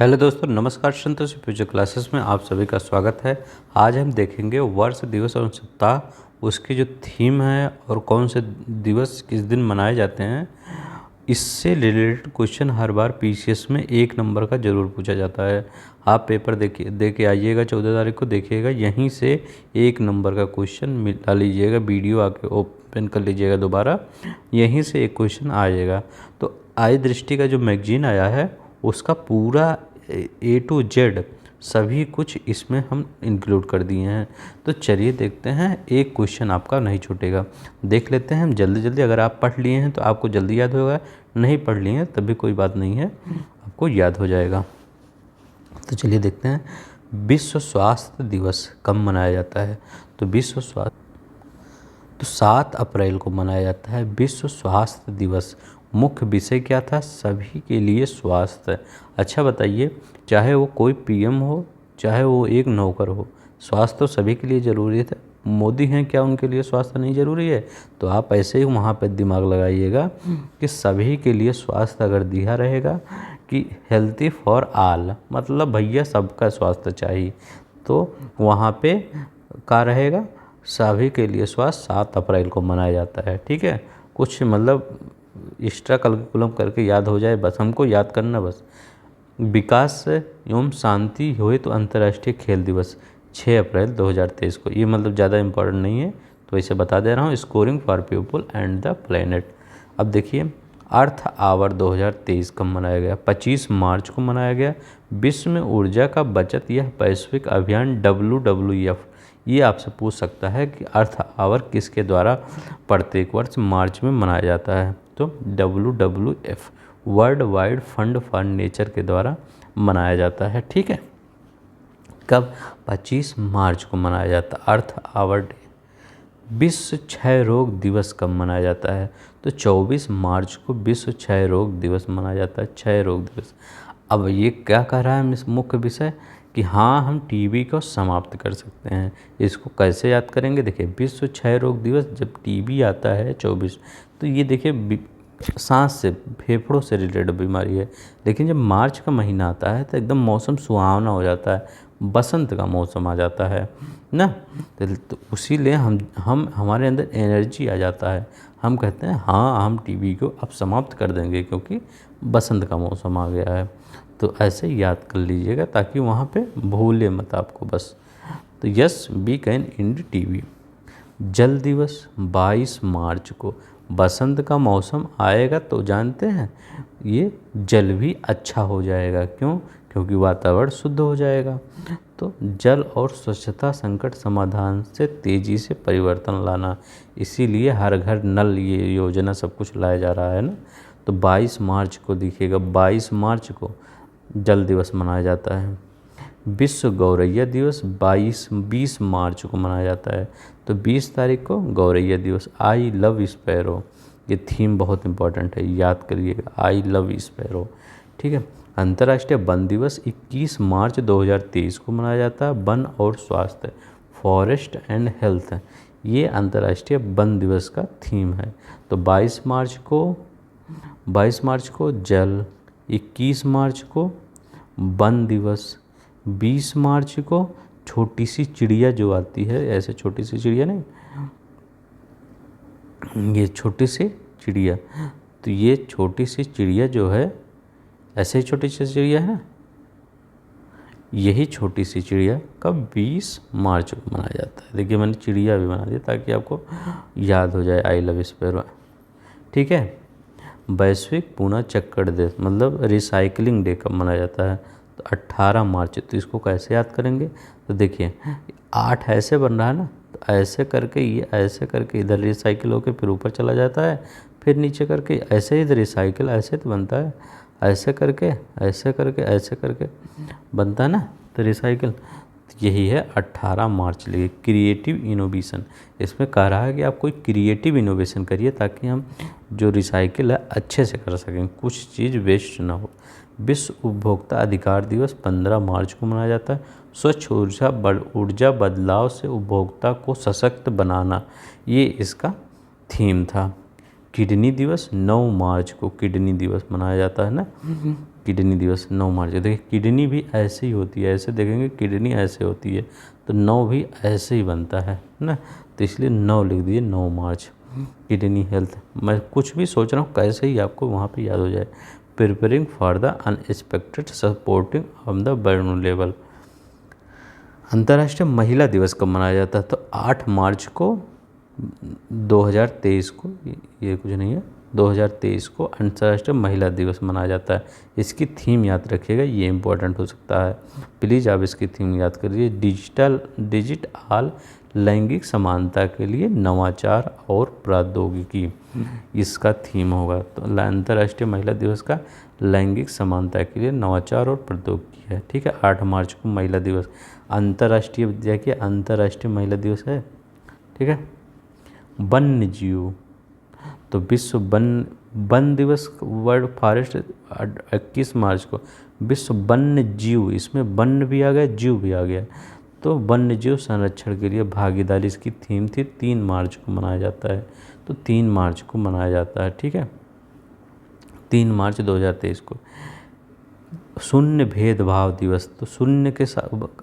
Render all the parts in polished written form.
Hello दोस्तों, नमस्कार। संतोष future classes में आप सभी का स्वागत है। आज हम देखेंगे वर्ष, दिवस और सप्ताह, उसकी जो थीम है और कौन से दिवस किस दिन मनाए जाते हैं। इससे रिलेटेड क्वेश्चन हर बार पीसीएस में 1 नंबर का ज़रूर पूछा जाता है। आप पेपर दे के आइएगा 14 तारीख को, देखिएगा यहीं से 1 नंबर का क्वेश्चन मिला लीजिएगा। वीडियो आके ओपन कर लीजिएगा दोबारा, यहीं से एक क्वेश्चन आएगा। तो आई दृष्टि का जो मैगजीन आया है उसका पूरा A to Z सभी कुछ इसमें हम इंक्लूड कर दिए हैं। तो चलिए देखते हैं, एक क्वेश्चन आपका नहीं छूटेगा। देख लेते हैं हम जल्दी जल्दी। अगर आप पढ़ लिए हैं तो आपको जल्दी याद होगा, नहीं पढ़ लिए हैं तब भी कोई बात नहीं है, आपको याद हो जाएगा। तो चलिए देखते हैं, विश्व स्वास्थ्य दिवस कब मनाया जाता है। तो 7 अप्रैल को मनाया जाता है विश्व स्वास्थ्य दिवस। मुख्य विषय क्या था? सभी के लिए स्वास्थ्य। अच्छा बताइए, चाहे वो कोई पीएम हो, चाहे वो एक नौकर हो, स्वास्थ्य तो सभी के लिए ज़रूरी है। मोदी हैं, क्या उनके लिए स्वास्थ्य नहीं ज़रूरी है? तो आप ऐसे ही वहाँ पे दिमाग लगाइएगा कि सभी के लिए स्वास्थ्य अगर दिया रहेगा कि हेल्थी फॉर ऑल, मतलब भैया सबका स्वास्थ्य चाहिए, तो वहाँ पे क्या रहेगा? सभी के लिए स्वास्थ्य 7 अप्रैल को मनाया जाता है। ठीक है, कुछ मतलब एक्स्ट्रा कैलकुलम करके याद हो जाए, बस हमको याद करना बस। विकास एवं शांति हुए तो अंतर्राष्ट्रीय खेल दिवस 6 अप्रैल 2023 को। ये मतलब ज़्यादा इम्पोर्टेंट नहीं है तो इसे बता दे रहा हूँ। Scoring for people and the planet. अब देखिए, अर्थ आवर 2023 कब मनाया गया? 25 मार्च को मनाया गया। विश्व में ऊर्जा का बचत यह वैश्विक अभियान WWF, ये आपसे पूछ सकता है कि अर्थ आवर किसके द्वारा प्रत्येक वर्ष मार्च में मनाया जाता है। तो WWF, world wide fund for nature के द्वारा मनाया जाता है। ठीक है, कब? 25 मार्च को मनाया जाता है अर्थ आवर डे। विश्व क्षय रोग दिवस कब मनाया जाता है? तो 24 मार्च को विश्व क्षय रोग दिवस मनाया जाता है। क्षय रोग दिवस। अब ये क्या कह रहा है मुख्य विषय कि हाँ, हम टीबी को समाप्त कर सकते हैं। इसको कैसे याद करेंगे? देखिए, विश्व क्षय रोग दिवस, जब टीबी आता है 24, तो ये देखिए सांस से, फेफड़ों से रिलेटेड बीमारी है। लेकिन जब मार्च का महीना आता है तो एकदम मौसम सुहावना हो जाता है, बसंत का मौसम आ जाता है ना। तो उसीलिए हम हमारे अंदर एनर्जी आ जाता है। हम कहते हैं हाँ, हम टीबी को अब समाप्त कर देंगे क्योंकि बसंत का मौसम आ गया है। तो ऐसे याद कर लीजिएगा ताकि वहाँ पे भूले मत आपको बस। तो yes, we can end TB. जल दिवस 22 मार्च को। बसंत का मौसम आएगा तो जानते हैं ये जल भी अच्छा हो जाएगा। क्यों? क्योंकि वातावरण शुद्ध हो जाएगा। तो जल और स्वच्छता संकट समाधान से तेज़ी से परिवर्तन लाना, इसीलिए हर घर नल ये योजना सब कुछ लाया जा रहा है ना। तो 22 मार्च को देखिएगा, 22 मार्च को जल दिवस मनाया जाता है। विश्व गौरैया दिवस 20 मार्च को मनाया जाता है। तो 20 तारीख को गौरैया दिवस। आई लव स्पैरो, ये थीम बहुत इंपॉर्टेंट है, याद करिएगा, आई लव स्पैरो। ठीक है। अंतर्राष्ट्रीय वन दिवस 21 मार्च 2023 को मनाया जाता है। वन और स्वास्थ्य, फॉरेस्ट एंड हेल्थ, ये अंतर्राष्ट्रीय वन दिवस का थीम है। तो 22 मार्च को जल, 21 मार्च को वन दिवस, 20 मार्च को छोटी सी चिड़िया जो आती है, ऐसे छोटी सी चिड़िया नहीं, ये छोटी सी चिड़िया, तो ये छोटी सी चिड़िया जो है, ऐसे ही छोटी सी चिड़िया है ना, यही छोटी सी चिड़िया का 20 मार्च को मनाया जाता है। देखिए, मैंने चिड़िया भी बना दिया ताकि आपको याद हो जाए, आई लव स्पैरो। ठीक है। वैश्विक पुनः चक्र दिवस, मतलब रिसाइकलिंग डे कब मनाया जाता है? तो 18 मार्च। तो इसको कैसे याद करेंगे? तो देखिए, 8 ऐसे बन रहा है ना, तो ऐसे करके ये ऐसे करके इधर रिसाइकिल होकर फिर ऊपर चला जाता है, फिर नीचे करके ऐसे ही इधर रिसाइकिल ऐसे तो बनता है, ऐसे करके ऐसे करके ऐसे करके बनता है ना, तो रिसाइकिल। यही है 18 मार्च लिए क्रिएटिव इनोवेशन। इसमें कह रहा है कि आप कोई क्रिएटिव इनोवेशन करिए ताकि हम जो रिसाइकिल है अच्छे से कर सकें, कुछ चीज़ वेस्ट ना हो। विश्व उपभोक्ता अधिकार दिवस 15 मार्च को मनाया जाता है। स्वच्छ ऊर्जा बदलाव से उपभोक्ता को सशक्त बनाना, ये इसका थीम था। किडनी दिवस 9 मार्च को किडनी दिवस मनाया जाता है ना। किडनी दिवस 9 मार्च। देखिए किडनी भी ऐसे ही होती है, ऐसे देखेंगे किडनी ऐसे होती है, तो 9 भी ऐसे ही बनता है ना, तो इसलिए 9 लिख दिए, 9 मार्च किडनी हेल्थ। मैं कुछ भी सोच रहा हूँ कैसे ही आपको वहाँ पे याद हो जाए। Preparing for the unexpected supporting on the burn level. अंतर्राष्ट्रीय महिला दिवस कब मनाया जाता है? तो 8 मार्च को 2023 को, ये कुछ नहीं है, 2023 को अंतर्राष्ट्रीय महिला दिवस मनाया जाता है। इसकी थीम याद रखिएगा, ये इम्पोर्टेंट हो सकता है, प्लीज़ आप इसकी थीम याद करिए। डिजिटल लैंगिक समानता के लिए नवाचार और प्रौद्योगिकी, इसका थीम होगा। तो अंतर्राष्ट्रीय महिला दिवस का लैंगिक समानता के लिए नवाचार और प्रौद्योगिकी है, ठीक है। 8 मार्च को महिला दिवस, अंतर्राष्ट्रीय विद्या की अंतर्राष्ट्रीय महिला दिवस है, ठीक है। वन्य जीव, तो विश्व वन दिवस, वर्ल्ड फॉरेस्ट 21 मार्च को। विश्व वन्य जीव, इसमें वन्य भी आ गया, जीव भी आ गया, तो वन्य जीव संरक्षण के लिए भागीदारी इसकी थीम थी। 3 मार्च को मनाया जाता है, तो 3 मार्च को मनाया जाता है, ठीक है, 3 मार्च 2023 को। शून्य भेदभाव दिवस, तो शून्य के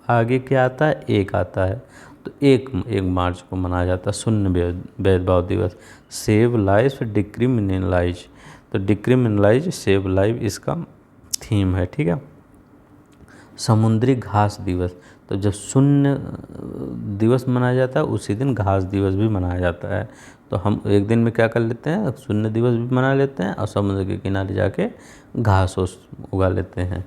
आगे क्या आता है? 1 आता है, तो 1 मार्च को मनाया जाता है शून्य भेदभाव दिवस। सेव लाइफ डिक्रिमिनलाइज, तो डिक्रिमिनलाइज सेव लाइफ इसका थीम है, ठीक है। समुद्री घास दिवस, तो जब शून्य दिवस मनाया जाता है उसी दिन घास दिवस भी मनाया जाता है। तो हम एक दिन में क्या कर लेते हैं, शून्य दिवस भी मना लेते हैं और समुद्र के किनारे जाके घास उगा लेते हैं।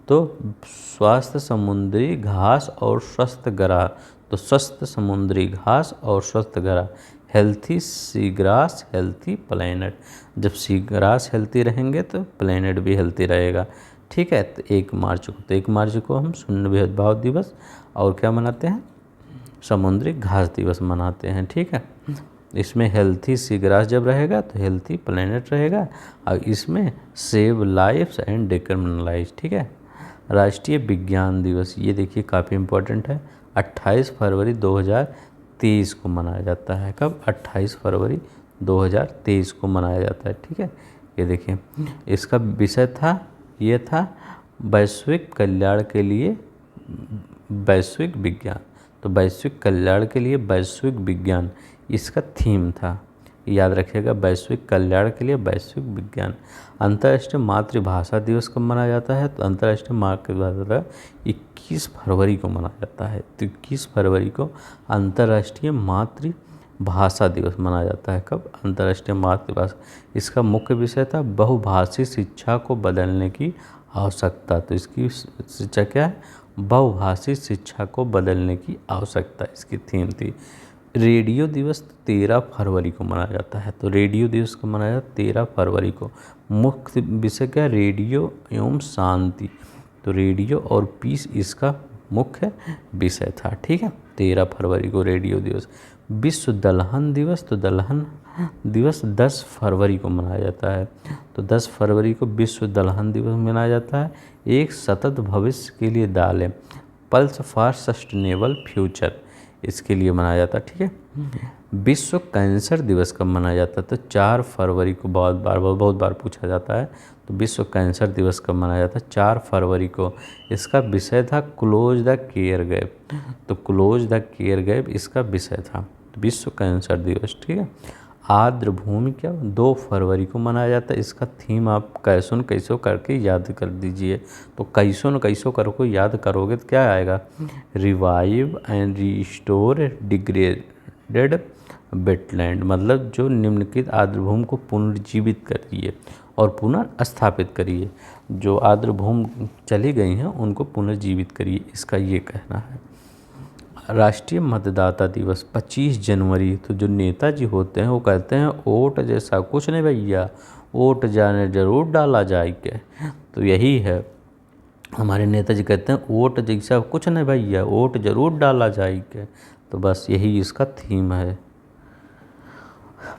तो स्वस्थ समुद्री घास और स्वस्थ ग्रास, तो स्वस्थ समुद्री घास और स्वस्थ grass, healthy sea grass healthy planet. जब सी ग्रास हेल्थी रहेंगे तो प्लेनेट भी हेल्थी रहेगा, ठीक है। तो 1 मार्च को, तो 1 मार्च को हम शून्य भेदभाव दिवस और क्या मनाते हैं? समुद्री घास दिवस मनाते हैं, ठीक है। इसमें हेल्थी सी ग्रास जब रहेगा तो हेल्थी प्लेनेट रहेगा, और इसमें सेव लाइफ्स एंड डिक्रिमिनलाइज, ठीक है। राष्ट्रीय विज्ञान दिवस, ये देखिए काफ़ी इम्पोर्टेंट है, 28 फरवरी 2023 को मनाया जाता है। कब? 28 फरवरी 2023 को मनाया जाता है, ठीक है। ये देखिए इसका विषय था, ये था वैश्विक कल्याण के लिए वैश्विक विज्ञान, तो वैश्विक कल्याण के लिए वैश्विक विज्ञान इसका थीम था, याद रखिएगा, वैश्विक कल्याण के लिए वैश्विक विज्ञान। अंतर्राष्ट्रीय मातृभाषा दिवस कब मनाया जाता है? तो अंतर्राष्ट्रीय मातृभाषा 21 फरवरी को मनाया जाता है, तो 21 फरवरी को अंतर्राष्ट्रीय मातृभाषा दिवस मनाया जाता है। कब? अंतर्राष्ट्रीय मातृभाषा, इसका मुख्य विषय था बहुभाषी शिक्षा को बदलने की आवश्यकता, तो इसकी शिक्षा क्या है? बहुभाषी शिक्षा को बदलने की आवश्यकता, इसकी थीम थी। रेडियो दिवस 13 फरवरी को मनाया जाता है, तो रेडियो दिवस को मनाया जाता है 13 फरवरी को। मुख्य विषय क्या? रेडियो एवं शांति, तो रेडियो और पीस इसका मुख्य विषय था, ठीक है। 13 फरवरी को रेडियो दिवस। विश्व दलहन दिवस, तो दलहन दिवस 10 फरवरी को मनाया जाता है, तो 10 फरवरी को विश्व दलहन दिवस मनाया जाता है। एक सतत भविष्य के लिए दालें, पल्स फॉर सस्टेनेबल फ्यूचर, इसके लिए मनाया जाता है, ठीक है। विश्व कैंसर दिवस कब मनाया जाता है? तो 4 फरवरी को, बहुत बार पूछा जाता है, तो विश्व कैंसर दिवस कब मनाया जाता है? 4 फरवरी को। इसका विषय था क्लोज द केयर गैप, तो क्लोज द केयर गैप इसका विषय था, विश्व कैंसर दिवस, ठीक है। आर्द्र भूमि क्या 2 फरवरी को मनाया जाता है, इसका थीम आप कैसो न कैसो करके याद कर दीजिए, तो कैसो न कैसो करके याद करोगे तो क्या आएगा? Revive and restore degraded wetland, मतलब जो निम्नलिखित आर्द्र भूमि को पुनर्जीवित करिए और पुनर्स्थापित करिए, जो आर्द्र भूमि चली गई हैं उनको पुनर्जीवित करिए, इसका ये कहना है। राष्ट्रीय मतदाता दिवस 25 जनवरी, तो जो नेताजी होते हैं वो कहते हैं वोट जैसा कुछ नहीं भैया, वोट जाने जरूर डाला जाए के, तो यही है, हमारे नेताजी कहते हैं वोट जैसा कुछ नहीं भैया, वोट जरूर डाला जाए के, तो बस यही इसका थीम है।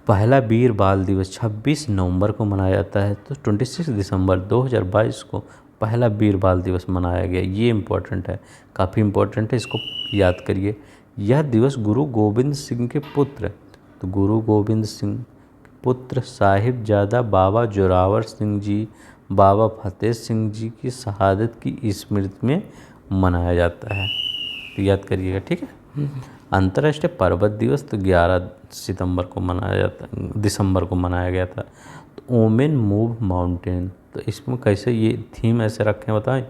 पहला वीर बाल दिवस 26 नवंबर को मनाया जाता है, तो 26 दिसंबर 2022 को पहला वीर बाल दिवस मनाया गया, ये इम्पोर्टेंट है, काफ़ी इम्पोर्टेंट है, इसको याद करिए। यह दिवस गुरु गोविंद सिंह के पुत्र, तो गुरु गोविंद सिंह पुत्र साहिबजादा बाबा जोरावर सिंह जी बाबा फतेह सिंह जी की शहादत की स्मृति में मनाया जाता है। तो याद करिएगा, ठीक है। अंतर्राष्ट्रीय पर्वत दिवस तो 11 सितंबर को मनाया जाता, दिसंबर को मनाया गया था। तो वोमेन मूव माउंटेन, तो इसमें कैसे ये थीम ऐसे रखे हैं बताएं,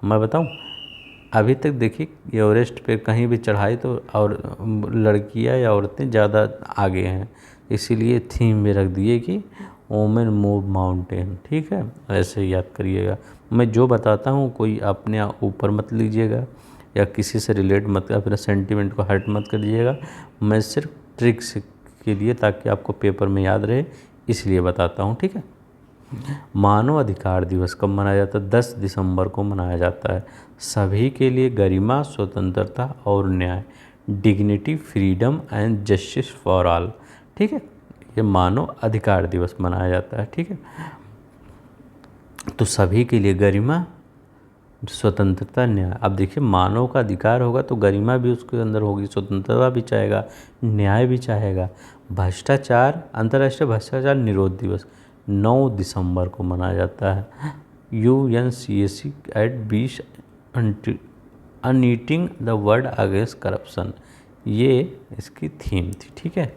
मैं बताऊं। अभी तक देखिए एवरेस्ट पे कहीं भी चढ़ाई तो और लड़कियां या औरतें ज़्यादा आगे हैं, इसीलिए थीम में रख दिए कि वोमेन मूव माउंटेन, ठीक है। ऐसे याद करिएगा। मैं जो बताता हूँ कोई अपने ऊपर मत लीजिएगा या किसी से रिलेट मत, अपने सेंटीमेंट को हर्ट मत करिएगा। मैं सिर्फ ट्रिक्स के लिए, ताकि आपको पेपर में याद रहे, इसलिए बताता हूँ, ठीक है। मानव अधिकार दिवस कब मनाया जाता है? 10 दिसंबर को मनाया जाता है। सभी के लिए गरिमा, स्वतंत्रता और न्याय, dignity, freedom and justice for all, ठीक है। ये मानव अधिकार दिवस मनाया जाता है, ठीक है। तो सभी के लिए गरिमा, स्वतंत्रता, न्याय। अब देखिए मानव का अधिकार होगा तो गरिमा भी उसके अंदर होगी, स्वतंत्रता भी चाहेगा, न्याय भी चाहेगा। भ्रष्टाचार, अंतर्राष्ट्रीय भ्रष्टाचार निरोध दिवस 9 दिसंबर को मनाया जाता है। UNCAC at 20 uniting the world against corruption, ये इसकी थीम थी, ठीक है।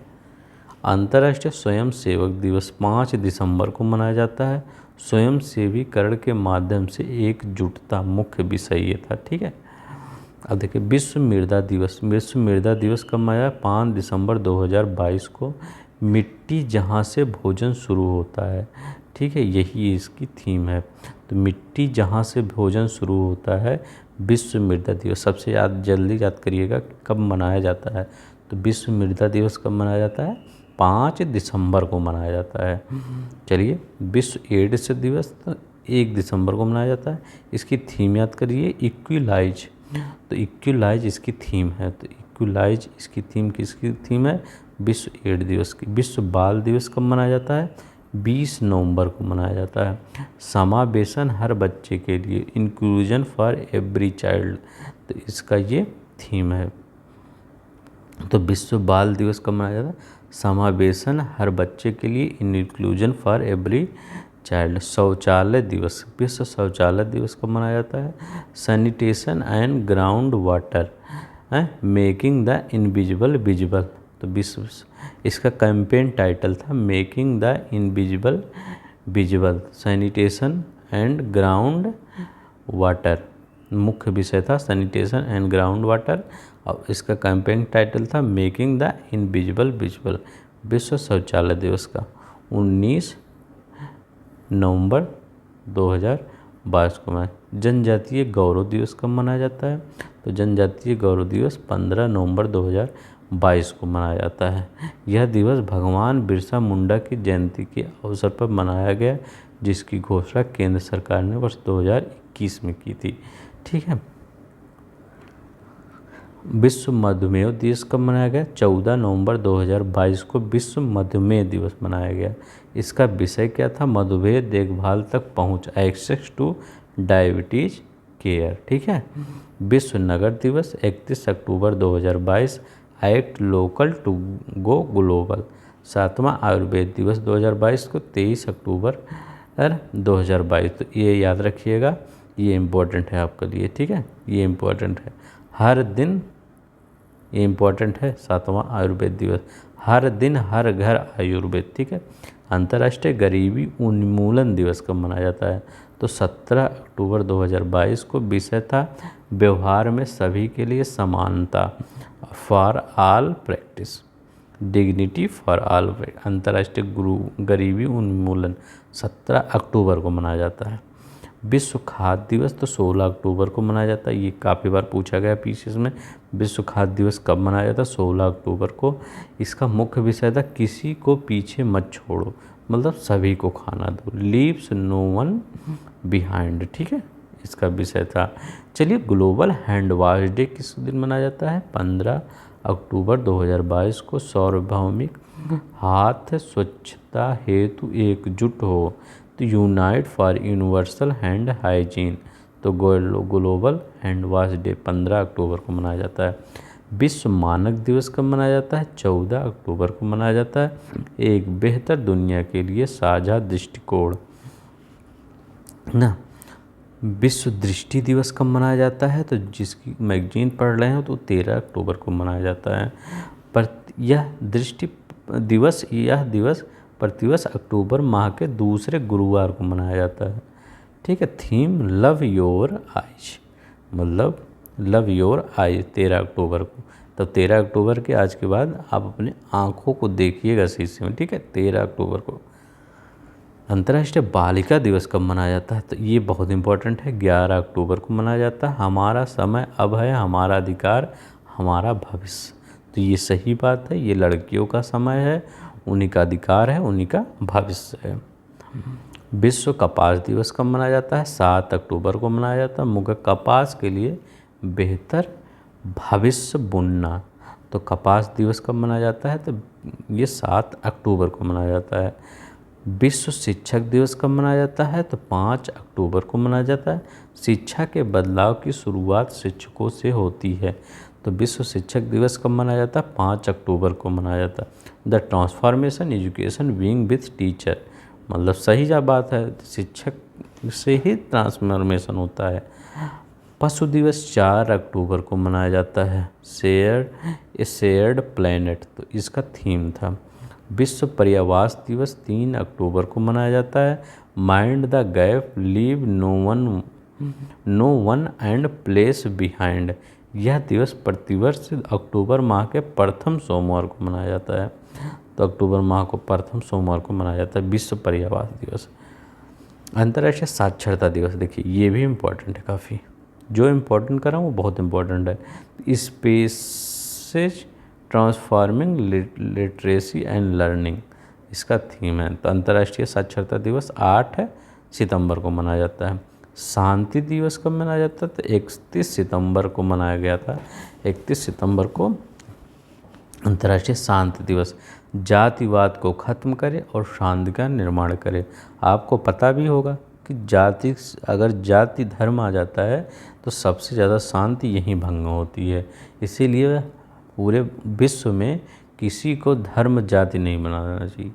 अंतर्राष्ट्रीय स्वयं सेवक दिवस 5 दिसंबर को मनाया जाता है। स्वयं सेवीकरण के माध्यम से एकजुटता मुख्य विषय ये था, ठीक है। अब देखिए विश्व मृदा दिवस, विश्व मृदा दिवस कब मनाया? 5 दिसंबर 2022 को। मिट्टी जहाँ से भोजन शुरू होता है, ठीक है, यही इसकी थीम है। तो मिट्टी जहाँ से भोजन शुरू होता है, विश्व मृदा दिवस। सबसे जल्दी याद करिएगा कब मनाया जाता है। तो विश्व मृदा दिवस कब मनाया जाता है? 5 दिसंबर को मनाया जाता है। चलिए, विश्व एड्स दिवस तो 1 दिसंबर को मनाया जाता है। इसकी थीम याद करिए, इक्विलाइज। तो इक्विलाइज इसकी थीम है। तो इक्विलाइज इसकी थीम किसकी थीम है? विश्व एड्स दिवस की। विश्व बाल दिवस कब मनाया जाता है? 20 नवंबर को मनाया जाता है। समावेशन हर बच्चे के लिए, इंक्लूजन फॉर एवरी चाइल्ड, तो इसका ये थीम है। तो विश्व बाल दिवस कब मनाया जाता है? समावेशन हर बच्चे के लिए, इंक्लूजन फॉर एवरी चाइल्ड। शौचालय दिवस, विश्व शौचालय दिवस कब मनाया जाता है? Sanitation and ground water, making the invisible visible. तो विश्व, इसका कैंपेन टाइटल था making the invisible visible, sanitation and ground water. मुख्य विषय था सैनिटेशन एंड ग्राउंड वाटर, और इसका कैंपेन टाइटल था मेकिंग द इनविजिबल विजिबल। विश्व शौचालय दिवस का 19 नवंबर 2022 को मनाया। जनजातीय गौरव दिवस कब मनाया जाता है? तो जनजातीय गौरव दिवस 15 नवंबर 2022 को मनाया जाता है। यह दिवस भगवान बिरसा मुंडा की जयंती के अवसर पर मनाया गया, जिसकी घोषणा केंद्र सरकार ने वर्ष 2021 में की थी, ठीक है। विश्व मधुमेह दिवस कब मनाया गया? 14 नवंबर 2022 को विश्व मधुमेह दिवस मनाया गया। इसका विषय क्या था? मधुमेह देखभाल तक पहुंच, एक्सेस टू डायबिटीज केयर, ठीक है। विश्व नगर दिवस 31 अक्टूबर 2022, act local to go global. 7वां आयुर्वेद दिवस 2022 को 23 अक्टूबर 2022। तो ये याद रखिएगा, ये इम्पोर्टेंट है आपके लिए, ठीक है, ये इम्पोर्टेंट है। हर दिन, ये इम्पोर्टेंट है 7वां आयुर्वेद दिवस, हर दिन हर घर आयुर्वेद, ठीक है। अंतर्राष्ट्रीय गरीबी उन्मूलन दिवस कब मनाया जाता है? तो 17 अक्टूबर 2022 को। विषय था व्यवहार में सभी के लिए समानता, for all practice, dignity for all. अंतर्राष्ट्रीय गरीबी उन्मूलन 17 अक्टूबर को मनाया जाता है। विश्व खाद्य दिवस तो 16 अक्टूबर को मनाया जाता है। ये काफ़ी बार पूछा गया पीसीएस में, विश्व खाद्य दिवस कब मनाया जाता है? 16 अक्टूबर को। इसका मुख्य विषय था किसी को पीछे मत छोड़ो, मतलब सभी को खाना दो, लीव्स नो वन बिहाइंड, ठीक है, इसका विषय था। चलिए, ग्लोबल हैंड वॉश डे किस दिन मनाया जाता है? 15 अक्टूबर 2022 को। सार्वभौमिक हाथ स्वच्छता हेतु एकजुट हो, तो unite for universal hand hygiene. तो ग्लोबल हैंड वॉश डे 15 अक्टूबर को मनाया जाता है। विश्व मानक दिवस कब मनाया जाता है? 14 अक्टूबर को मनाया जाता है। एक बेहतर दुनिया के लिए साझा दृष्टिकोण, ना। विश्व दृष्टि दिवस कब मनाया जाता है? तो जिसकी मैगजीन पढ़ रहे हो तो 13 अक्टूबर को मनाया जाता है। पर यह दिवस प्रतिवर्ष अक्टूबर माह के दूसरे गुरुवार को मनाया जाता है। ठीक है। थीम लव योर आइज, मतलब लव योर आइज 13 अक्टूबर को। तो 13 अक्टूबर के आज के बाद आप अपने आँखों को देखिएगा शीशे में। ठीक है। 13 अक्टूबर को। अंतर्राष्ट्रीय बालिका दिवस कब मनाया जाता है? तो ये बहुत इंपॉर्टेंट है। 11 अक्टूबर को मनाया जाता है। हमारा समय अब है, हमारा अधिकार, हमारा भविष्य। तो ये सही बात है। ये लड़कियों का समय है, उन्हीं का अधिकार है, उन्हीं का भविष्य है। विश्व कपास दिवस कब मनाया जाता है? 7 अक्टूबर को मनाया जाता है। मुख्य कपास के लिए बेहतर भविष्य बुनना। तो कपास दिवस कब मनाया जाता है? तो ये 7 अक्टूबर को मनाया जाता है। विश्व शिक्षक दिवस कब मनाया जाता है? तो 5 अक्टूबर को मनाया जाता है। शिक्षा के बदलाव की शुरुआत शिक्षकों से होती है। तो विश्व शिक्षक दिवस कब मनाया जाता है? 5 अक्टूबर को मनाया जाता है। The transformation education being with teacher, मतलब सही जा बात है, शिक्षक से ही ट्रांसफॉर्मेशन होता है। पशु दिवस 4 अक्टूबर को मनाया जाता है। शेयर्ड प्लैनेट, तो इसका थीम था। विश्व पर्यावास दिवस 3 अक्टूबर को मनाया जाता है। Mind the gap, leave no one and place behind, यह दिवस प्रतिवर्ष अक्टूबर माह के प्रथम सोमवार को मनाया जाता है। तो अक्टूबर माह को प्रथम सोमवार को मनाया जाता है विश्व पर्यावास दिवस। अंतर्राष्ट्रीय साक्षरता दिवस, देखिए ये भी इम्पोर्टेंट है काफ़ी। जो इम्पोर्टेंट कर रहा हूँ वो बहुत इम्पोर्टेंट है। Spaces transforming literacy and learning, इसका थीम है। तो अंतर्राष्ट्रीय साक्षरता दिवस 8 सितंबर को मनाया जाता है। शांति दिवस कब मनाया जाता है? तो 31 सितंबर को मनाया गया था। 31 सितंबर को अंतर्राष्ट्रीय शांति दिवस। जातिवाद को ख़त्म करे और शांति का निर्माण करे। आपको पता भी होगा कि अगर जाति धर्म आ जाता है तो सबसे ज़्यादा शांति यहीं भंग होती है। इसीलिए पूरे विश्व में किसी को धर्म जाति नहीं बनाना चाहिए।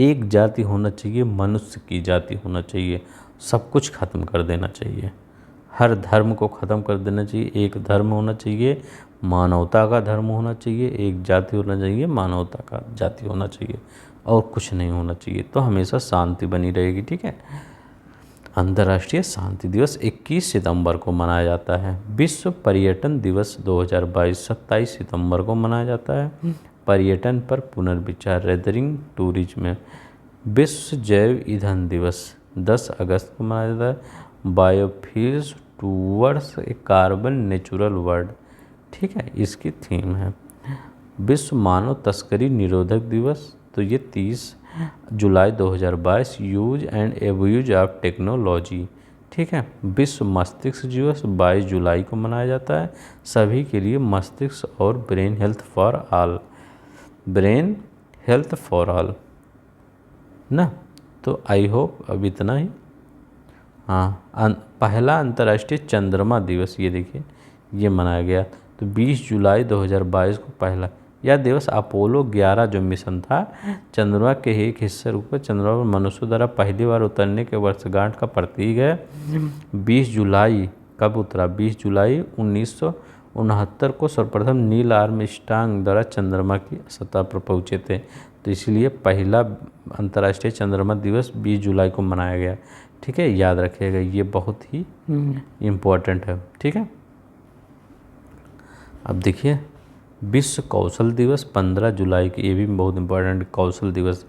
एक जाति होना चाहिए, मनुष्य की जाति होना चाहिए। सब कुछ खत्म कर देना चाहिए, हर धर्म को ख़त्म कर देना चाहिए। एक धर्म होना चाहिए, मानवता का धर्म होना चाहिए। एक जाति होना चाहिए, मानवता का जाति होना चाहिए, और कुछ नहीं होना चाहिए। तो हमेशा शांति बनी रहेगी। ठीक है। अंतर्राष्ट्रीय शांति दिवस 21 सितंबर को मनाया जाता है। विश्व पर्यटन दिवस 2022 27 सितंबर को मनाया जाता है। पर्यटन पर पुनर्विचार, रेदरिंग टूरिज्म। विश्व जैव ईंधन दिवस 10 अगस्त को मनाया जाता है। Biofuels towards a carbon natural world, ठीक है, इसकी थीम है। विश्व मानव तस्करी निरोधक दिवस, तो ये 30 जुलाई 2022, use and abuse of technology. ठीक है। विश्व मस्तिष्क दिवस 22 जुलाई को मनाया जाता है। सभी के लिए मस्तिष्क और brain health for all, brain health for all ना। तो आई होप अब इतना ही। हाँ, पहला अंतर्राष्ट्रीय चंद्रमा दिवस, ये देखिए ये मनाया गया। तो 20 जुलाई 2022 को पहला यह दिवस अपोलो 11 जो मिशन था चंद्रमा के एक हिस्से रूप में चंद्रमा पर मनुष्यों द्वारा पहली बार उतरने के वर्षगांठ का प्रतीक है। 20 जुलाई कब उतरा? 20 जुलाई 1969 को सर्वप्रथम नील आर्मस्ट्रांग द्वारा चंद्रमा की सतह पर पहुँचे थे। तो इसलिए पहला अंतर्राष्ट्रीय चंद्रमा दिवस 20 जुलाई को मनाया गया। ठीक है, याद रखिएगा, ये बहुत ही इम्पोर्टेंट है। ठीक है। अब देखिए विश्व कौशल दिवस 15 जुलाई की, ये भी बहुत इम्पोर्टेंट कौशल दिवस।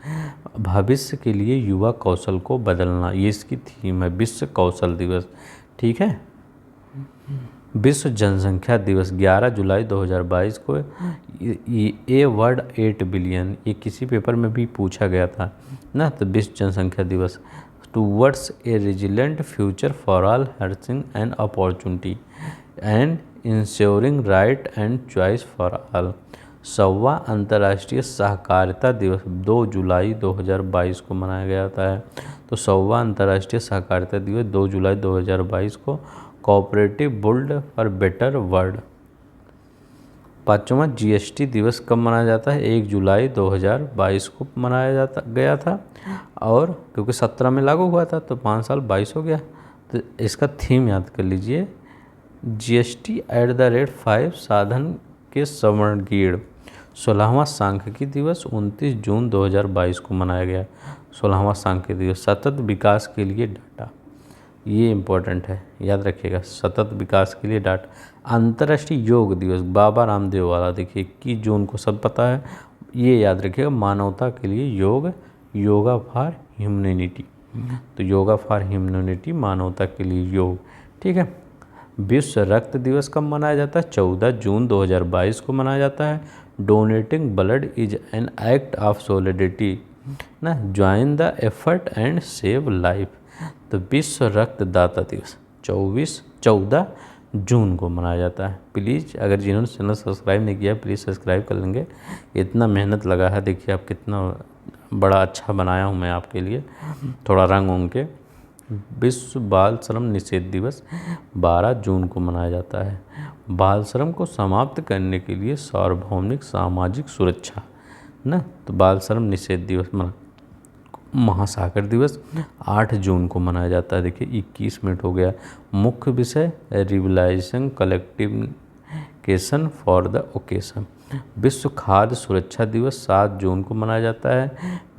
भविष्य के लिए युवा कौशल को बदलना, ये इसकी थीम है, विश्व कौशल दिवस। ठीक है। विश्व जनसंख्या दिवस 11 जुलाई 2022 को। ए वर्ड 8 बिलियन, ये किसी पेपर में भी पूछा गया था ना। तो विश्व जनसंख्या दिवस। Towards a resilient future for all, harnessing and opportunity and ensuring right and choice for all. 100वां अंतर्राष्ट्रीय सहकारिता दिवस 2 जुलाई 2022 को मनाया गया था। तो 100वां अंतर्राष्ट्रीय सहकारिता दिवस 2 जुलाई 2022 को। Cooperative build for better world. 5वां जीएसटी दिवस कब मनाया जाता है? 1 जुलाई 2022 को मनाया गया था। और क्योंकि 17 में लागू हुआ था तो 5 साल 22 हो गया, तो इसका थीम याद कर लीजिए, GST@5 साधन के स्वर्णगीड़। 16वां सांख्यिकी दिवस 29 जून 2022 को मनाया गया। 16वां सांख्यिकी दिवस। सतत विकास के लिए डाटा, ये इम्पोर्टेंट है, याद रखिएगा, सतत विकास के लिए डाटा। अंतर्राष्ट्रीय योग दिवस बाबा रामदेव वाला, देखिए 21 जून को, सब पता है, ये याद रखिएगा, मानवता के लिए योग, योगा फॉर ह्यूमैनिटी। तो योगा फॉर ह्यूमैनिटी, मानवता के लिए योग, ठीक है। विश्व रक्त दिवस कब मनाया जाता है? 14 जून 2022 को मनाया जाता है। Donating blood is an act of solidarity ना, join the effort and save life. तो विश्व रक्तदाता दिवस 14 जून को मनाया जाता है। प्लीज़ अगर जिन्होंने चैनल सब्सक्राइब नहीं किया प्लीज़ सब्सक्राइब कर लेंगे। इतना मेहनत लगा है, देखिए आप कितना बड़ा अच्छा बनाया हूँ मैं आपके लिए, थोड़ा रंग उंग के। विश्व बाल श्रम निषेध दिवस 12 जून को मनाया जाता है। बाल श्रम को समाप्त करने के लिए सार्वभौमिक सामाजिक सुरक्षा ना, तो बाल श्रम निषेध दिवस मना। महासागर दिवस 8 जून को मनाया जाता है। देखिए 21 मिनट हो गया। मुख्य विषय रिवलाइजेशन कलेक्टिविकेशन फॉर द ओकेशन। विश्व खाद्य सुरक्षा दिवस 7 जून को मनाया जाता है।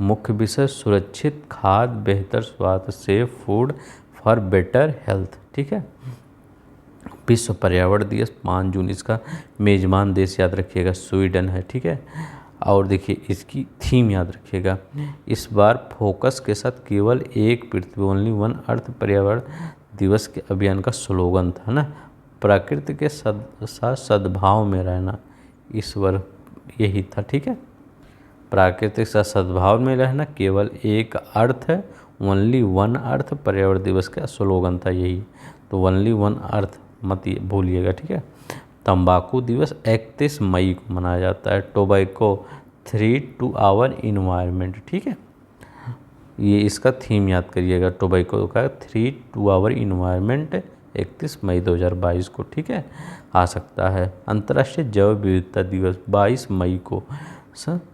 मुख्य विषय सुरक्षित खाद्य, बेहतर स्वास्थ्य, safe food for better health, ठीक है। विश्व पर्यावरण दिवस 5 जून, इसका मेजबान देश याद रखिएगा स्वीडन है, ठीक है। और देखिए इसकी थीम याद रखिएगा, इस बार फोकस के साथ केवल एक पृथ्वी, ओनली वन अर्थ पर्यावरण दिवस के अभियान का स्लोगन था ना, प्रकृति के साथ सद्भाव में रहना, इस बार यही था, ठीक है। प्राकृतिक साथ सद्भाव में रहना, केवल एक अर्थ है, ओनली वन अर्थ पर्यावरण दिवस का स्लोगन था यही, तो ओनली वन अर्थ मत भूलिएगा, ठीक है। तंबाकू दिवस 31 मई को मनाया जाता है। टोबैको 3 टू आवर इन्वायरमेंट, ठीक है, ये इसका थीम याद करिएगा, टोबैको का 3 टू आवर इन्वायरमेंट 31 मई 2022 को, ठीक है, आ सकता है। अंतर्राष्ट्रीय जैव विविधता दिवस 22 मई को।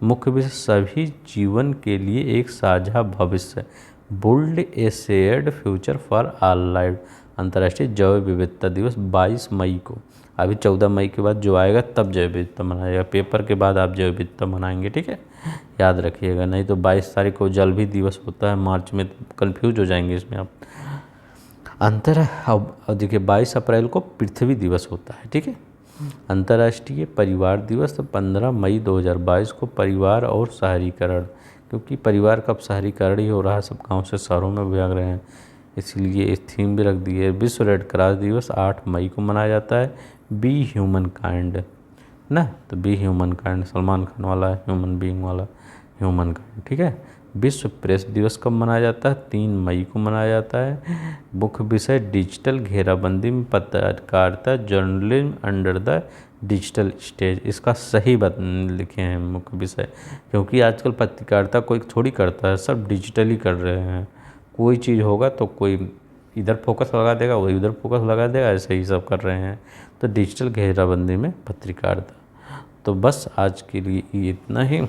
मुख्य विषय सभी जीवन के लिए एक साझा भविष्य, built A shared future for all life. अंतर्राष्ट्रीय जैव विविधता दिवस 22 मई को। अभी 14 मई के बाद जो आएगा तब जैव विविधता मनाएगा, पेपर के बाद आप जैव विविधता मनाएंगे, ठीक है, याद रखिएगा। नहीं तो 22 तारीख को जल भी दिवस होता है मार्च में, कंफ्यूज हो जाएंगे इसमें आप। अब देखिए 22 अप्रैल को पृथ्वी दिवस होता है, ठीक है। अंतर्राष्ट्रीय परिवार दिवस 15 मई 2022 को। परिवार और शहरीकरण, क्योंकि परिवार का शहरीकरण ही हो रहा है, सब गाँव से शहरों में भाग रहे हैं, इसलिए इस थीम भी रख दी है। विश्व रेड क्रॉस दिवस 8 मई को मनाया जाता है। बी ह्यूमन काइंड ना, तो be human kind Salman Khan वाला है, ह्यूमन बीइंग वाला ह्यूमन काइंड, ठीक है। विश्व प्रेस दिवस कब मनाया जाता है? 3 मई को मनाया जाता है। मुख्य विषय डिजिटल घेराबंदी में पत्रकारिता, journalism under the digital stage, इसका सही बात लिखे हैं मुख्य विषय, क्योंकि आजकल पत्रकारिता कोई थोड़ी करता है, सब डिजिटली कर रहे हैं। कोई चीज़ होगा तो कोई इधर फोकस लगा देगा, वही उधर फोकस लगा देगा, ऐसे ही सब कर रहे हैं। तो डिजिटल घेराबंदी में पत्रकारिता। तो बस आज के लिए इतना ही।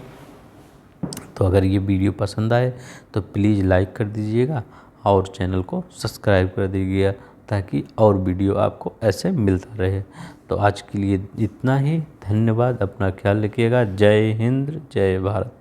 तो अगर ये वीडियो पसंद आए तो प्लीज़ लाइक कर दीजिएगा और चैनल को सब्सक्राइब कर दीजिएगा, ताकि और वीडियो आपको ऐसे मिलता रहे। तो आज के लिए इतना ही, धन्यवाद, अपना ख्याल रखिएगा। जय हिंद, जय भारत।